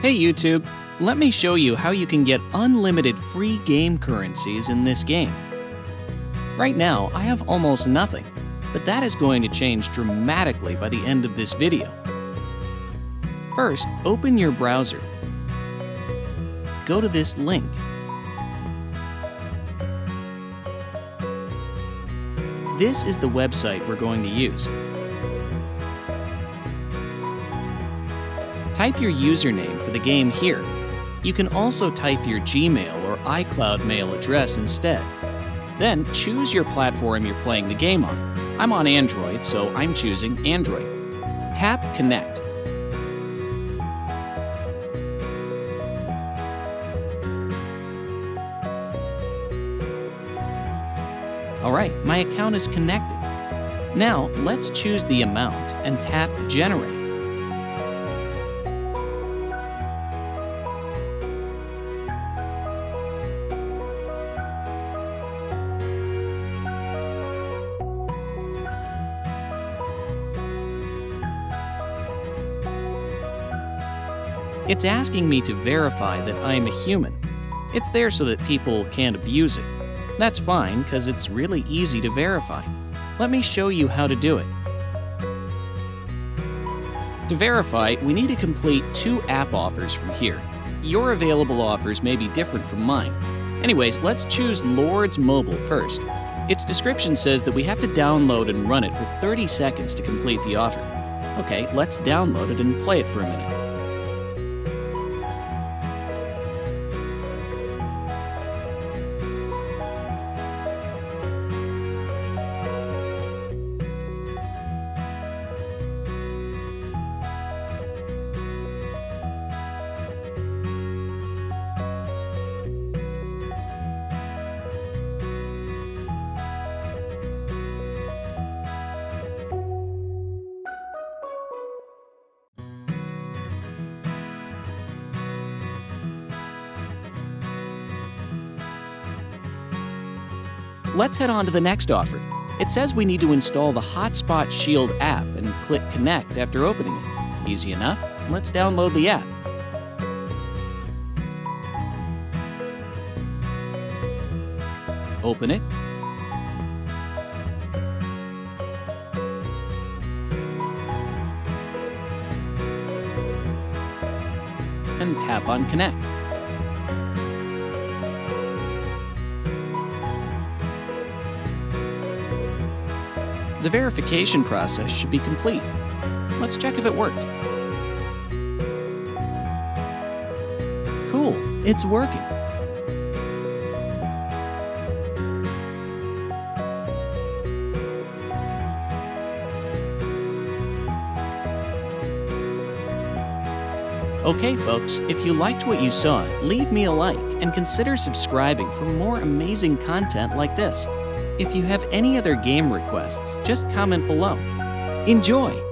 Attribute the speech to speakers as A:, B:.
A: Hey YouTube, let me show you how you can get unlimited free game currencies in this game. Right now, I have almost nothing, but that is going to change dramatically by the end of this video. First, open your browser. Go to this link. This is the website we're going to use. Type your username for the game here. You can also type your Gmail or iCloud mail address instead. Then choose your platform you're playing the game on. I'm on Android, so I'm choosing Android. Tap Connect. Alright, my account is connected. Now, let's choose the amount and tap Generate. It's asking me to verify that I'm a human. It's there so that people can't abuse it. That's fine, because it's really easy to verify. Let me show you how to do it. To verify, we need to complete 2 app offers from here. Your available offers may be different from mine. Anyways, let's choose Lord's Mobile first. Its description says that we have to download and run it for 30 seconds to complete the offer. Okay, let's download it and play it for a minute. Let's head on to the next offer. It says we need to install the Hotspot Shield app and click Connect after opening it. Easy enough. Let's download the app. Open it. And tap on Connect. The verification process should be complete. Let's check if it worked. Cool, it's working. Okay folks, if you liked what you saw, leave me a like and consider subscribing for more amazing content like this. If you have any other game requests, just comment below. Enjoy!